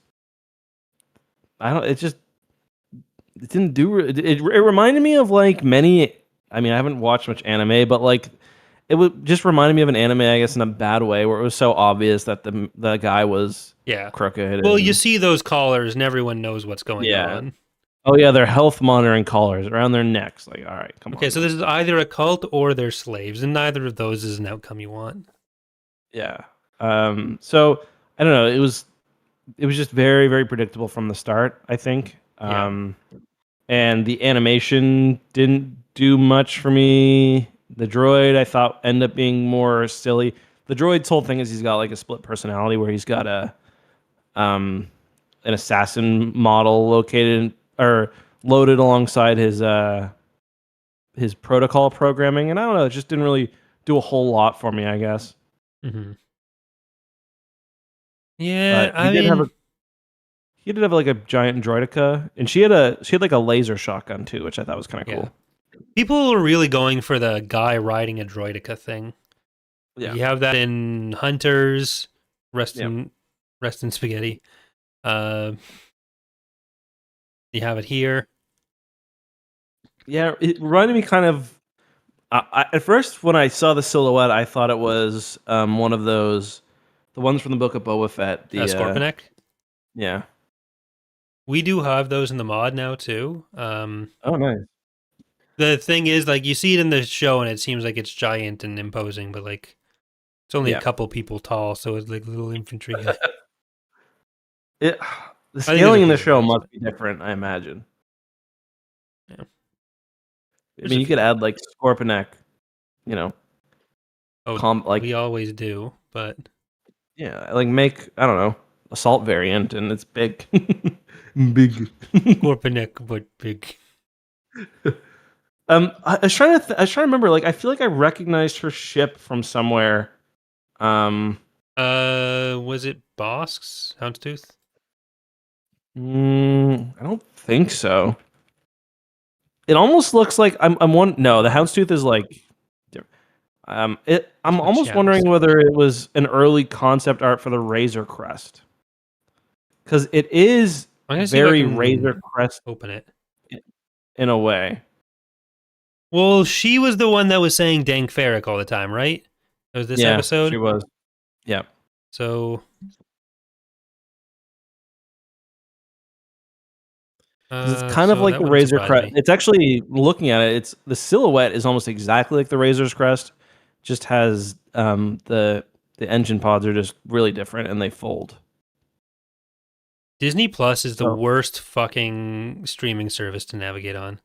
it didn't do it reminded me of like many. I mean, I haven't watched much anime, but like it would just reminded me of an anime, I guess, in a bad way, where it was so obvious that the guy was crooked. Well, you see those collars, and everyone knows what's going on. Oh yeah, they're health monitoring collars around their necks. Like, all right, come on. Okay, so this is either a cult or they're slaves, and neither of those is an outcome you want. Yeah. So I don't know. It was just very, very predictable from the start, I think. And the animation didn't do much for me. The droid, I thought, ended up being more silly. The droid's whole thing is he's got like a split personality where he's got an assassin model located or loaded alongside his protocol programming, and I don't know, it just didn't really do a whole lot for me, I guess. Mm-hmm. Yeah, he did have like a giant droidica, and she had like a laser shotgun too, which I thought was kind of cool. People are really going for the guy riding a droidica thing. Yeah, you have that in Hunters, Rest in Spaghetti. You have it here. Yeah, it reminded me kind of. At first, when I saw the silhouette, I thought it was one of those, the ones from the Book of Boba Fett. The Scorpionic? Yeah. We do have those in the mod now, too. Oh, nice. The thing is, like, you see it in the show, and it seems like it's giant and imposing, but like, it's only a couple people tall, so it's like a little infantry guy. The I think scaling in the there's show okay ways, must be different, I imagine. Yeah. I mean, you could add like Scorpion, you know, we always do, but yeah, like make I don't know assault variant, and it's big, big. Scorpionic, but big. I was trying to remember. Like, I feel like I recognized her ship from somewhere. Was it Bosk's Houndstooth? I don't think so. It almost looks like I'm one. No, the Houndstooth is like. I'm almost wondering whether it was an early concept art for the Razor Crest, because it is very Razor Crest. Open it In a way. Well, she was the one that was saying Dank Ferric all the time, right? It was this episode? She was. Yeah. So it's kind of like the Razor Crest. It's actually, looking at it, it's the silhouette is almost exactly like the Razor's Crest, just has the engine pods are just really different and they fold. Disney Plus is the worst fucking streaming service to navigate on.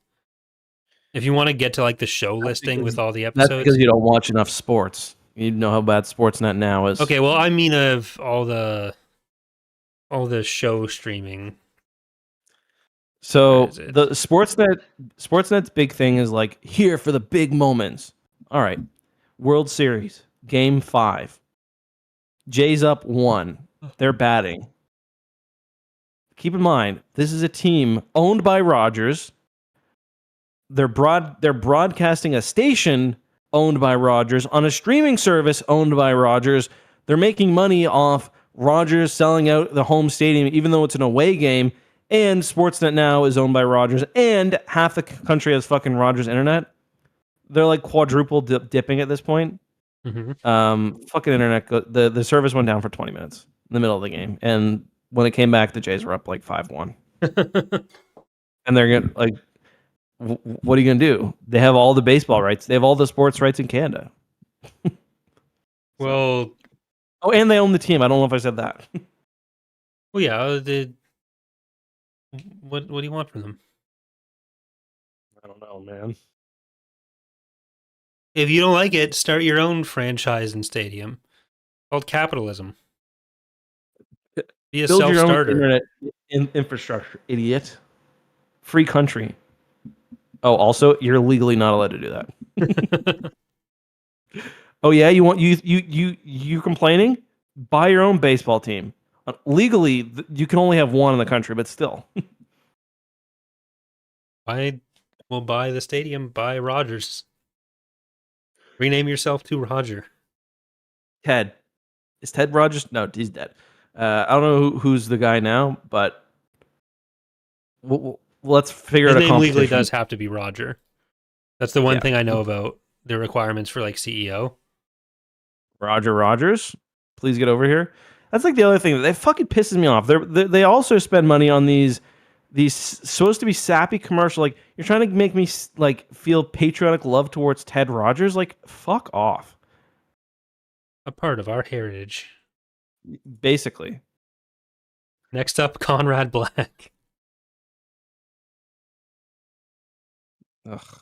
If you want to get to like the show listing with all the episodes, that's because you don't watch enough sports. You know how bad Sportsnet now is. Okay, well, I mean of all the show streaming. So the Sportsnet's big thing is like here for the big moments. All right, World Series Game 5. Jays up 1. They're batting. Keep in mind, this is a team owned by Rogers. They're broadcasting a station owned by Rogers on a streaming service owned by Rogers. They're making money off Rogers selling out the home stadium, even though it's an away game. And Sportsnet now is owned by Rogers, and half the country has fucking Rogers internet. They're like quadruple dipping at this point. Mm-hmm. Fucking internet. The service went down for 20 minutes in the middle of the game, and when it came back, the Jays were up like 5-1. And they're gonna like, what are you gonna do? They have all the baseball rights. They have all the sports rights in Canada. Well, and they own the team. I don't know if I said that. Well, yeah. What do you want from them? I don't know, man. If you don't like it, start your own franchise and stadium called capitalism. Be a Build self-starter. Your own internet infrastructure, idiot. Free country. Oh, also, you're legally not allowed to do that. Oh yeah, you complaining? Buy your own baseball team. Legally, you can only have one in the country, but still. I will buy the stadium. Buy Rogers. Rename yourself to Roger. Ted. Is Ted Rogers? No, he's dead. I don't know who's the guy now, but let's figure out a competition. His name legally does have to be Roger. That's the one thing I know about the requirements for like CEO. Roger Rogers, please get over here. That's like the other thing that fucking pisses me off. They also spend money on these supposed to be sappy commercial. Like, you're trying to make me like feel patriotic love towards Ted Rogers. Like, fuck off. A part of our heritage. Basically. Next up, Conrad Black. Ugh.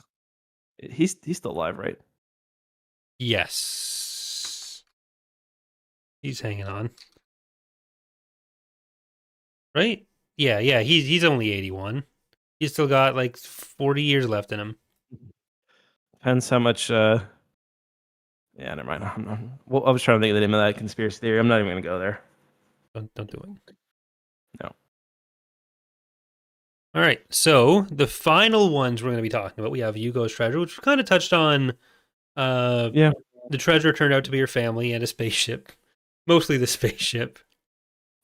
He's still alive, right? Yes. He's hanging on. Right? Yeah, he's only 81. He's still got like 40 years left in him. Depends how much yeah, never mind. Well, I was trying to think of the name of that conspiracy theory. I'm not even gonna go there. Don't do it. No. All right, so the final ones we're going to be talking about, we have Yugo's treasure, which we kind of touched on. The treasure turned out to be her family and a spaceship. Mostly the spaceship.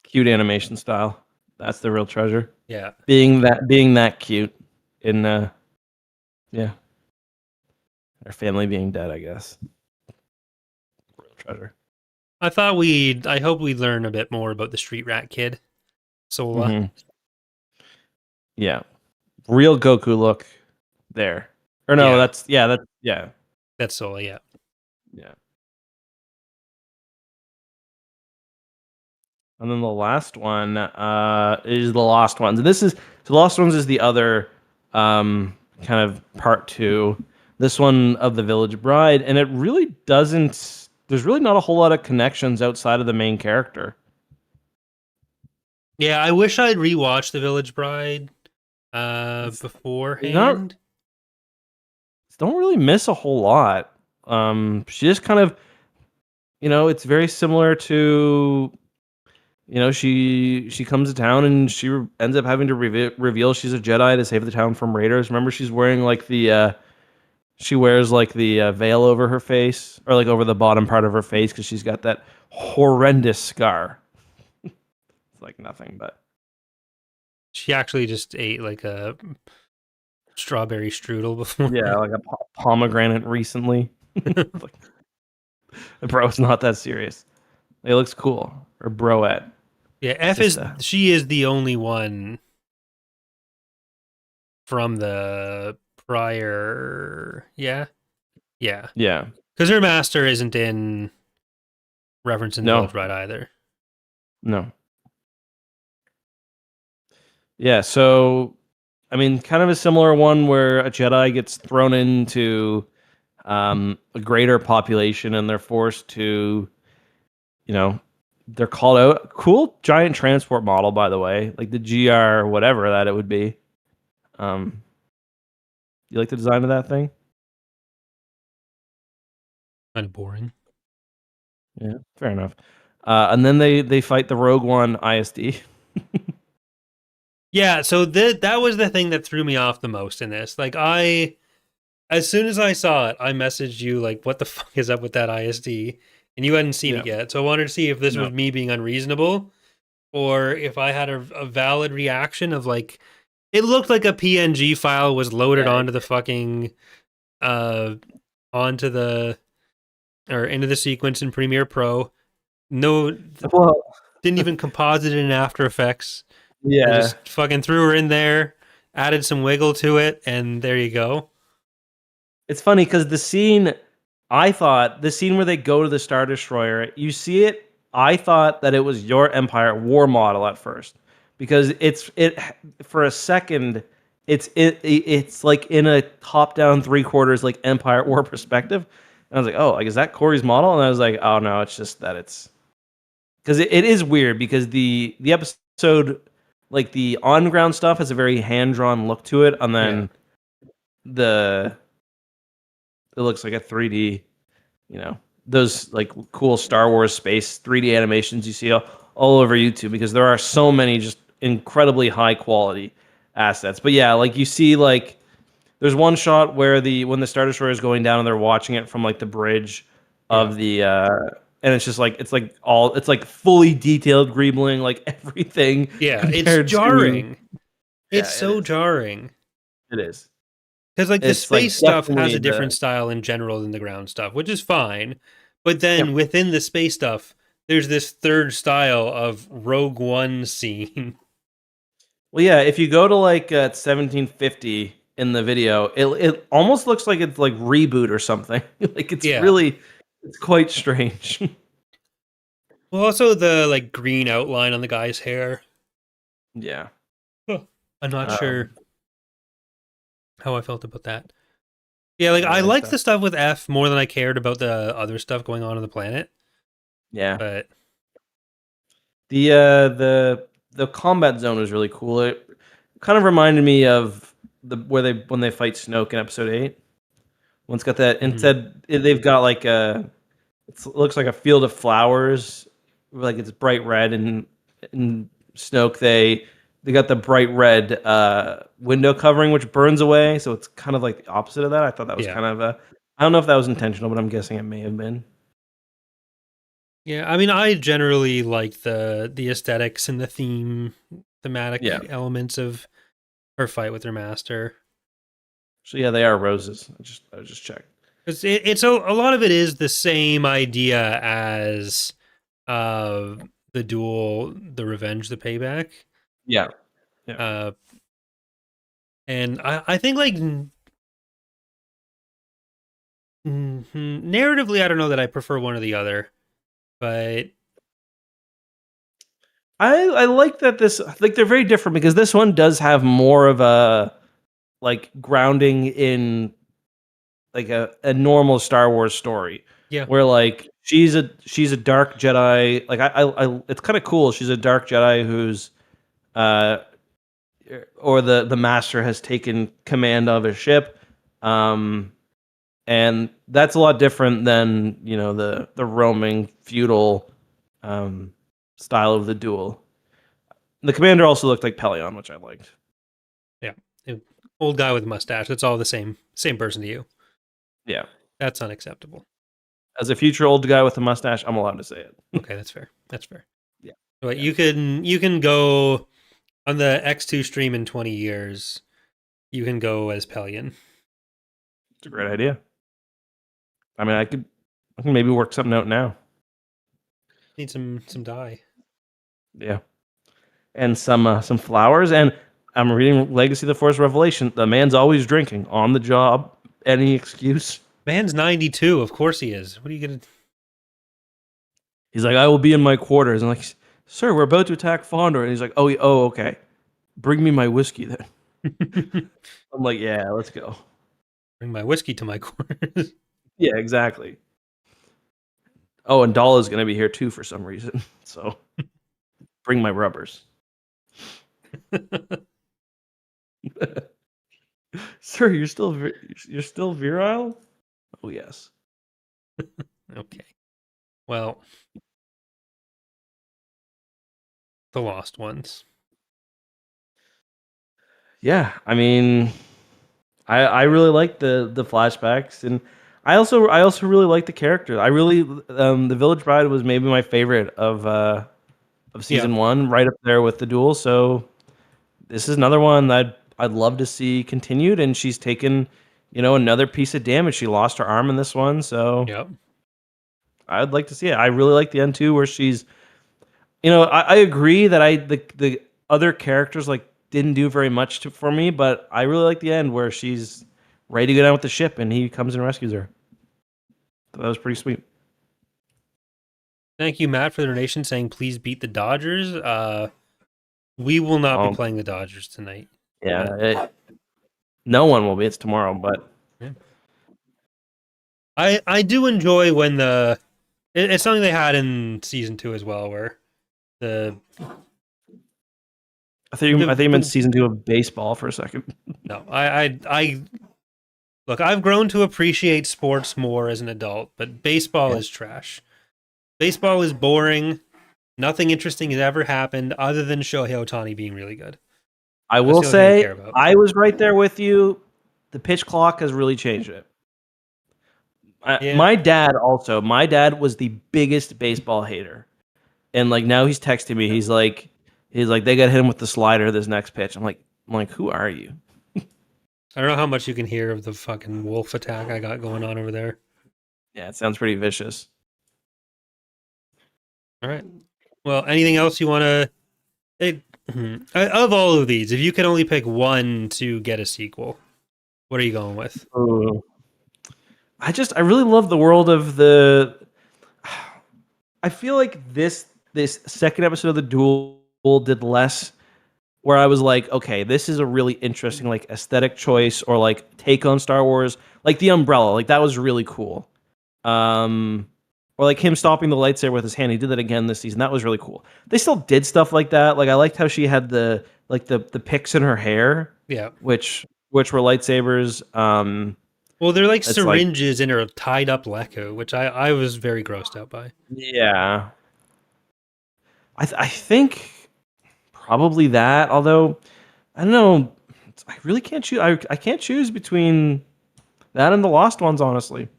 Cute animation style. That's the real treasure. Yeah. Being that cute in yeah. Her family being dead, I guess. Real treasure. I hope we'd learn a bit more about the street rat kid. Sola. Mm-hmm. Yeah. Real Goku look there. Or no, Yeah, that's yeah. that's Solo. Yeah. Yeah. And then the last one is the Lost Ones. And this is so the Lost Ones is the other kind of part two. This one of the Village Bride, and it really doesn't. There's really not a whole lot of connections outside of the main character. Yeah, I wish I'd rewatched The Village Bride It's not beforehand. don't really miss a whole lot. She just kind of it's very similar to she comes to town and she ends up having to reveal she's a Jedi to save the town from raiders. Remember, she's wearing like the she wears like the veil over her face or like over the bottom part of her face because she's got that horrendous scar. It's like nothing, but She actually just ate like a strawberry strudel before. yeah, like a pomegranate recently. Like, bro, it's not that serious. It looks cool. Or broette. Yeah, It's F just is she is the only one from the prior. Yeah, yeah, yeah. because her master isn't in reference in the No, Village Bride either. no. Yeah, so I mean, kind of a similar one where a Jedi gets thrown into a greater population and they're forced to, you know, they're called out. Cool giant transport model, by the way, like the GR whatever that it would be. Um, you like the design of that thing? Kind of boring. Yeah, fair enough. And then they fight the Rogue One ISD. Yeah, so that was the thing that threw me off the most in this. Like as soon as I saw it, I messaged you like, "What the fuck is up with that ISD?" And you hadn't seen Yeah. it yet, so I wanted to see if this No. was me being unreasonable or if I had a valid reaction of like, it looked like a PNG file was loaded Yeah. onto the fucking uh onto the or into the sequence in Premiere Pro. No, Well, didn't even composite it in After Effects. They yeah. just fucking threw her in there, added some wiggle to it, and there you go. It's funny because I thought the scene where they go to the Star Destroyer, you see it. I thought that it was your Empire War model at first because it for a second it's like in a top down three quarters like Empire War perspective. And I was like, oh, like is that Corey's model? And I was like, oh no, it's just that it's because it is weird because the episode like the on ground stuff has a very hand drawn look to it, and Yeah. then the it looks like a 3D, you know, those like cool Star Wars space 3D animations you see all over YouTube because there are so many just incredibly high quality assets. But yeah, like you see like there's one shot where when the Star Destroyer is going down and they're watching it from like the bridge Yeah. of the and it's like fully detailed greebling like everything Yeah. It's compared to jarring. yeah, It's so jarring. it is. Because like the It's like space stuff has definitely a different the style in general than the ground stuff, which is fine. But yep. then within the space stuff, there's this third style of Rogue One scene. Well, yeah, if you go to like 1750 in the video, it almost looks like it's like reboot or something. Like Yeah. it's quite strange. Well, also the like green outline on the guy's hair. Yeah. Huh. I'm not Um, sure how I felt about that. Yeah, like I yeah, liked the stuff with F more than I cared about the other stuff going on the planet. yeah. But The combat zone was really cool. It kind of reminded me of the where they when they fight Snoke in Episode 8. One's got that mhm. instead they've got like it looks like a field of flowers, like it's bright red, and in Snoke they got the bright red window covering which burns away, so it's kind of like the opposite of that. I thought that was Yeah. kind of a I don't know if that was intentional, but I'm guessing it may have been. Yeah, I mean I generally like the aesthetics and the Yeah. thematic elements of her fight with her master. So yeah, they are roses. I just checked. It's a lot of it is the same idea as uh the duel, the revenge, the payback. Yeah. Yeah. Uh and I think like Narratively, I don't know that I prefer one or the other, but I like that this like they're very different because this one does have more of a like grounding in like a normal Star Wars story yeah, where like she's a dark Jedi. Like I it's kind of cool. She's a dark Jedi who's uh or the master has taken command of a ship. Um and that's a lot different than, you know, the roaming feudal um style of the duel. The commander also looked like Pelion, which I liked. yeah. Old guy with a mustache. That's all the same person to you. Yeah. That's unacceptable. As a future old guy with a mustache, I'm allowed to say it. Okay, that's fair. That's fair. Yeah. But Yeah. you can go on the X2 stream in 20 years. You can go as Pelion. It's a great idea. I mean, I can maybe work something out now. Need some dye. Yeah. And some flowers. And I'm reading Legacy of the Force Revelation. The man's always drinking on the job. Any excuse. Man's 92. Of course he is. What are you gonna? He's like, I will be in my quarters. I'm like, sir, we're about to attack Fondor. And he's like, oh, okay. Bring me my whiskey then. I'm like, yeah, let's go. Bring my whiskey to my quarters. Yeah, exactly. Oh, and Dala's going to be here too for some reason. So bring my rubbers. Sir, you're still virile? Oh, yes. Okay. Well, the Lost Ones. Yeah, I mean, I really like the flashbacks, and I also really like the character. I really the Village Bride was maybe my favorite of season one, right up there with the duel. So this is another one that I'd love to see continued, and she's taken, you know, another piece of damage. She lost her arm in this one, so Yep. I'd like to see it. I really like the end too, where she's, you know, I agree that the other characters like didn't do very much for me, but I really like the end where she's ready to go down with the ship, and he comes and rescues her. So that was pretty sweet. Thank you, Matt, for the donation saying please beat the Dodgers. We will not be playing the Dodgers tonight. Yeah, no one will be. It's tomorrow, but yeah. I do enjoy when it's something they had in season 2 as well, where the I think you meant season 2 of baseball for a second. no, I look. I've grown to appreciate sports more as an adult, but baseball is trash. Baseball is boring. Nothing interesting has ever happened other than Shohei Ohtani being really good. I will say, I was right there with you. The pitch clock has really changed it. My dad was the biggest baseball hater, and like now he's texting me. He's like, they got to hit him with the slider this next pitch. I'm like, who are you? I don't know how much you can hear of the fucking wolf attack I got going on over there. Yeah, it sounds pretty vicious. All right. Well, anything else you want to? Of all of these, if you could only pick one to get a sequel, what are you going with? Ooh. I really love the world of the. I feel like this second episode of the duel did less, where I was like, okay, this is a really interesting like aesthetic choice or like take on Star Wars, like the umbrella, like that was really cool. Or like him stopping the lightsaber with his hand. He did that again this season. That was really cool. They still did stuff like that. Like I liked how she had the picks in her hair. Yeah. Which were lightsabers. Well, they're like syringes in her tied up Leku, which I was very grossed out by. Yeah. I think probably that. Although I don't know, I really can't choose. I can't choose between that and the Lost Ones, honestly.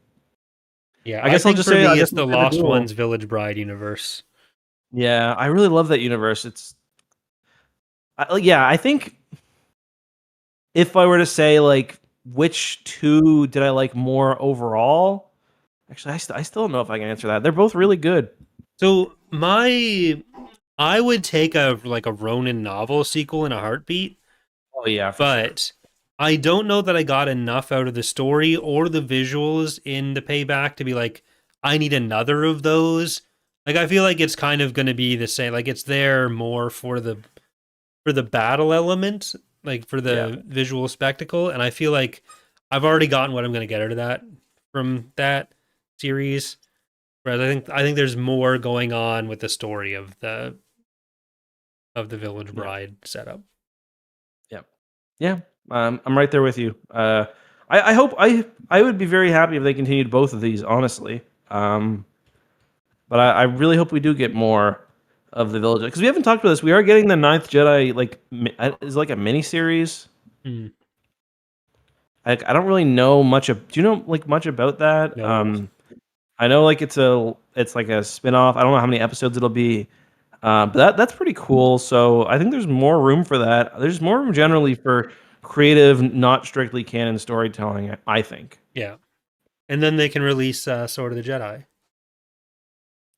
Yeah, I guess I'll just for say me, it's the Lost Ones Village Bride universe. Yeah, I really love that universe. I think if I were to say like which two did I like more overall, actually, I still don't know if I can answer that. They're both really good. So I would take a Ronin novel sequel in a heartbeat. Oh yeah, but I don't know that I got enough out of the story or the visuals in the Payback to be like, I need another of those. Like, I feel like it's kind of going to be the same. Like, it's there more for the battle element, like for Yeah. the visual spectacle, and I feel like I've already gotten what I'm going to get out of that from that series. Whereas I think there's more going on with the story of the Village Bride setup. Yep. Yeah. I'm right there with you. I hope I would be very happy if they continued both of these, honestly. But I really hope we do get more of the Village, because we haven't talked about this. We are getting the Ninth Jedi, like is like a mini series. Mm. I don't really know much of. Do you know like much about that? No. I know like it's like a spin-off. I don't know how many episodes it'll be. But that's pretty cool. So I think there's more room for that. There's more room generally for creative, not strictly canon storytelling, I think. Yeah. And then they can release Sword of the Jedi.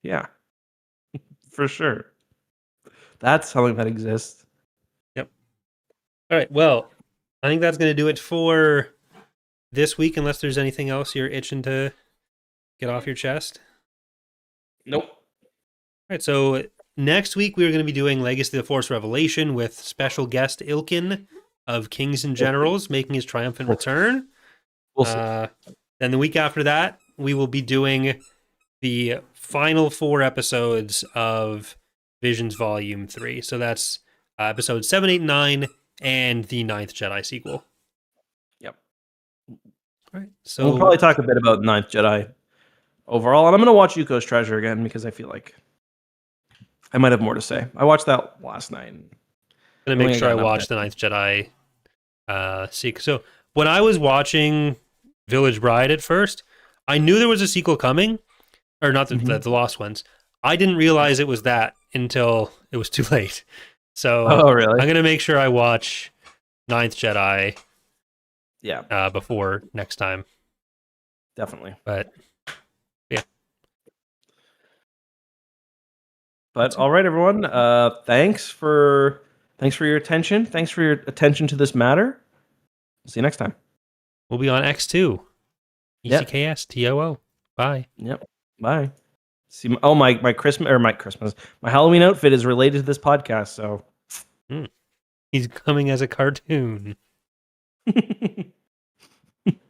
Yeah, for sure. That's something that exists. Yep. All right. Well, I think that's going to do it for this week, unless there's anything else you're itching to get off your chest. Nope. All right. So next week, we're going to be doing Legacy of the Force Revelation with special guest Ilkin of Kings and Generals making his triumphant return. We'll see. Then the week after that, we will be doing the final 4 episodes of Visions Volume 3. So that's episodes 7, 8, 9, and the Ninth Jedi sequel. Yep. All right. So we'll probably talk a bit about Ninth Jedi overall, and I'm going to watch Yuko's Treasure again because I feel like I might have more to say. I watched that last night. I'm going to make sure I watch the Ninth Jedi sequel. So when I was watching Village Bride at first, I knew there was a sequel coming, or not the Lost Ones. I didn't realize it was that until it was too late. So really? I'm going to make sure I watch Ninth Jedi before next time. Definitely. But yeah. But all right, everyone. Thanks for your attention. Thanks for your attention to this matter. See you next time. We'll be on X2. ECKS TOO. Bye. Yep. Bye. See, my Christmas, my Halloween outfit is related to this podcast, so He's coming as a cartoon.